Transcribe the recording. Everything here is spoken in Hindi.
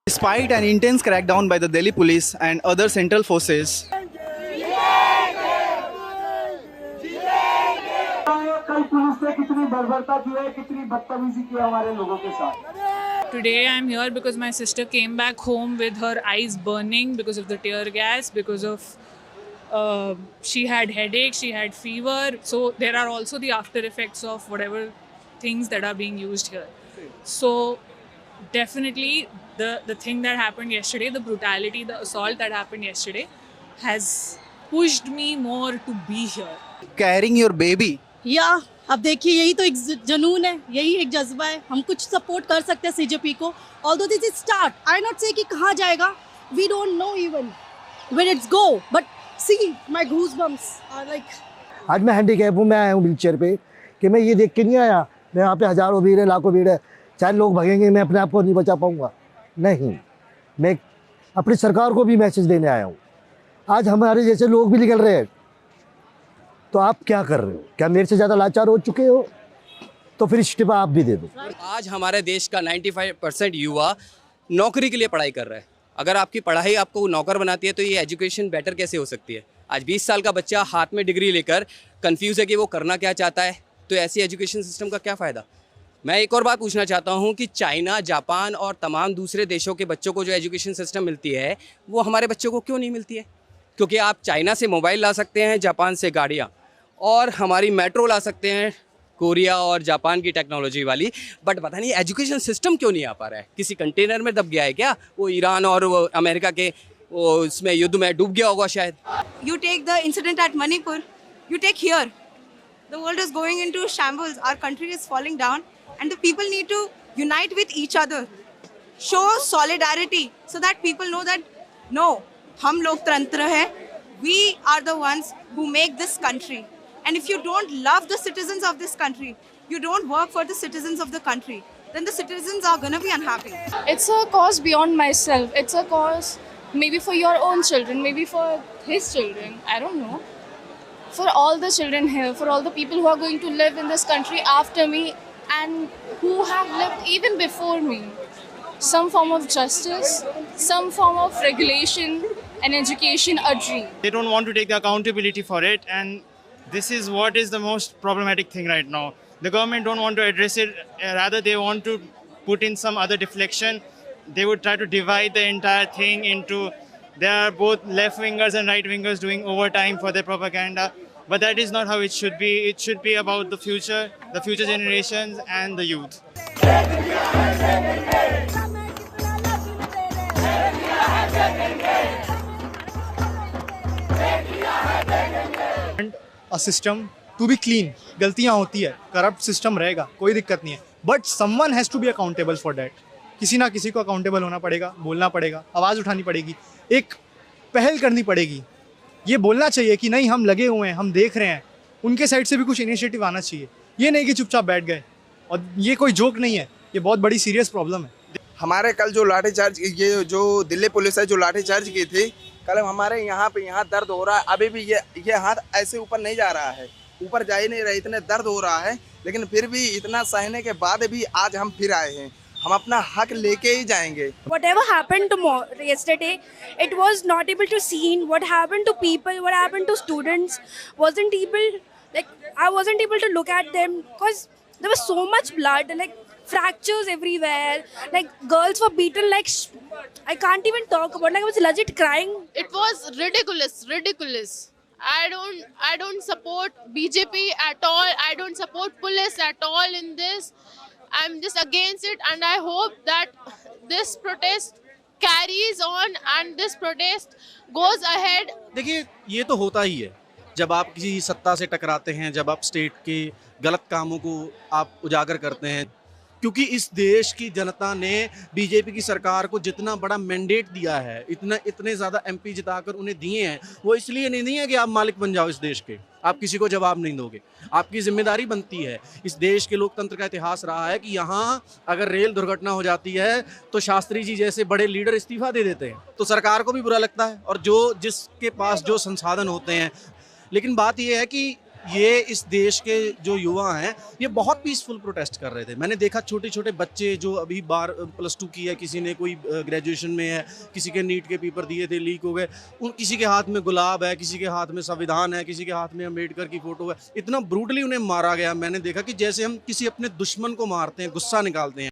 Despite an intense crackdown by the Delhi police and other central forces, कल पुलिस ने कितनी बर्बरता की है, कितनी बदतमीजी की है हमारे लोगों के साथ। Today I'm here because my sister came back home with her eyes burning because of the tear gas, because of she had headache, she had fever. So there are also the after effects of whatever things that are being used here. So definitely the thing that happened yesterday, the brutality, the assault that happened yesterday has pushed me more to be here. carrying your baby. या अब देखिए, यही तो एक जुनून है, यही एक जज्बा है। हम कुछ सपोर्ट कर सकते हैं सीजेपी को। Although this is start, I not say कि कहाँ जाएगा, we don't know even when it's go, but see my goosebumps are like. आज मैं हैंडीकैप हूँ, मैं आया हूँ व्हीलचेयर पे कि मैं ये देख के नहीं आया मैं यहाँ पे हज़ारों भीड़ है, लाखों भीड़ है, चाहे लोग भगेंगे, मैं अपने आप को नहीं बचा पाऊँगा। नहीं, मैं अपनी सरकार को भी मैसेज देने आया हूँ। आज हमारे जैसे लोग भी निकल रहे हैं, तो आप क्या कर रहे हो? क्या मेरे से ज़्यादा लाचार हो चुके हो? तो फिर इस्तीफा आप भी दे दो। आज हमारे देश का 95% युवा नौकरी के लिए पढ़ाई कर रहा है। अगर आपकी पढ़ाई आपको नौकर बनाती है तो ये एजुकेशन बेटर कैसे हो सकती है? आज 20 साल का बच्चा हाथ में डिग्री लेकर कंफ्यूज है कि वो करना क्या चाहता है, तो ऐसी एजुकेशन सिस्टम का क्या फ़ायदा? मैं एक और बात पूछना चाहता हूँ कि चाइना, जापान और तमाम दूसरे देशों के बच्चों को जो एजुकेशन सिस्टम मिलती है वो हमारे बच्चों को क्यों नहीं मिलती है? क्योंकि आप चाइना से मोबाइल ला सकते हैं, जापान से गाड़ियाँ, और हमारी मेट्रो ला सकते हैं कोरिया और जापान की टेक्नोलॉजी वाली, बट पता नहीं एजुकेशन सिस्टम क्यों नहीं आ पा रहा है। किसी कंटेनर में दब गया है क्या? वो ईरान और वो अमेरिका के वो उसमें युद्ध में डूब गया होगा शायद। You take the incident at Manipur, you take here. The world is going into shambles. Our country is falling down, and the people need to unite with each other. Show solidarity so that people know that no, हम लोकतंत्र है. We are the ones who make this country. And if you don't love the citizens of this country, you don't work for the citizens of the country, then the citizens are gonna be unhappy. It's a cause beyond myself. It's a cause maybe for your own children, maybe for his children, I don't know. For all the children here, for all the people who are going to live in this country after me and who have lived even before me. Some form of justice, some form of regulation and education a dream. They don't want to take the accountability for it, and this is what is the most problematic thing right now. The government don't want to address it, rather they want to put in some other deflection. They would try to divide the entire thing into, there are both left wingers and right wingers doing overtime for their propaganda, but that is not how it should be. It should be about the future generations and the youth. A system to be clean. गलतियाँ होती है, करप्ट सिस्टम रहेगा, कोई दिक्कत नहीं है, but someone has to be accountable for that. किसी ना किसी को अकाउंटेबल होना पड़ेगा, बोलना पड़ेगा, आवाज़ उठानी पड़ेगी, एक पहल करनी पड़ेगी। ये बोलना चाहिए कि नहीं, हम लगे हुए हैं, हम देख रहे हैं, उनके साइड से भी कुछ इनिशिएटिव आना चाहिए। ये नहीं कि चुपचाप बैठ गए, और ये कोई जोक नहीं है, ये बहुत बड़ी सीरियस प्रॉब्लम है। हमारे कल जो लाठीचार्ज, ये जो दिल्ली पुलिस है जो लाठीचार्ज की थी, कल हमारे यहाँ पे यहाँ दर्द हो रहा है। अभी भी ये हाथ ऐसे ऊपर नहीं जा रहा है, ऊपर जा ही नहीं रहा, इतने दर्द हो रहा है, लेकिन फिर भी इतना सहने के बाद भी आज हम फिर आए हैं। हम अपना हक लेके ही जाएंगे। Whatever happened yesterday, it was not able to see what happened to people, what happened to students. I wasn't able to look at them because there was so much blood, like fractures everywhere, like girls were beaten, like I can't even talk about, like I was legit crying. It was ridiculous. I don't support BJP at all. I don't support police at all in this. I'm just against it, and I hope that this protest carries on and this protest goes ahead. देखिए, ये तो होता ही है जब आप किसी सत्ता से टकराते हैं, जब आप स्टेट के गलत कामों को आप उजागर करते हैं, क्योंकि इस देश की जनता ने बीजेपी की सरकार को जितना बड़ा मैंडेट दिया है, इतने ज़्यादा एमपी जिताकर उन्हें दिए हैं, वो इसलिए नहीं दिए कि आप मालिक बन जाओ इस देश के, आप किसी को जवाब नहीं दोगे। आपकी जिम्मेदारी बनती है। इस देश के लोकतंत्र का इतिहास रहा है कि यहाँ अगर रेल दुर्घटना हो जाती है तो शास्त्री जी जैसे बड़े लीडर इस्तीफा दे देते हैं, तो सरकार को भी बुरा लगता है, और जिसके पास जो संसाधन होते हैं। लेकिन बात यह है कि ये इस देश के जो युवा हैं ये बहुत पीसफुल प्रोटेस्ट कर रहे थे। मैंने देखा छोटे छोटे बच्चे जो अभी +2 की है, किसी ने कोई ग्रेजुएशन में है, किसी के नीट के पेपर दिए थे लीक हो गए, उन किसी के हाथ में गुलाब है, किसी के हाथ में संविधान है, किसी के हाथ में अम्बेडकर की फ़ोटो है। इतना ब्रूटली उन्हें मारा गया। मैंने देखा कि जैसे हम किसी अपने दुश्मन को मारते हैं, गुस्सा निकालते हैं।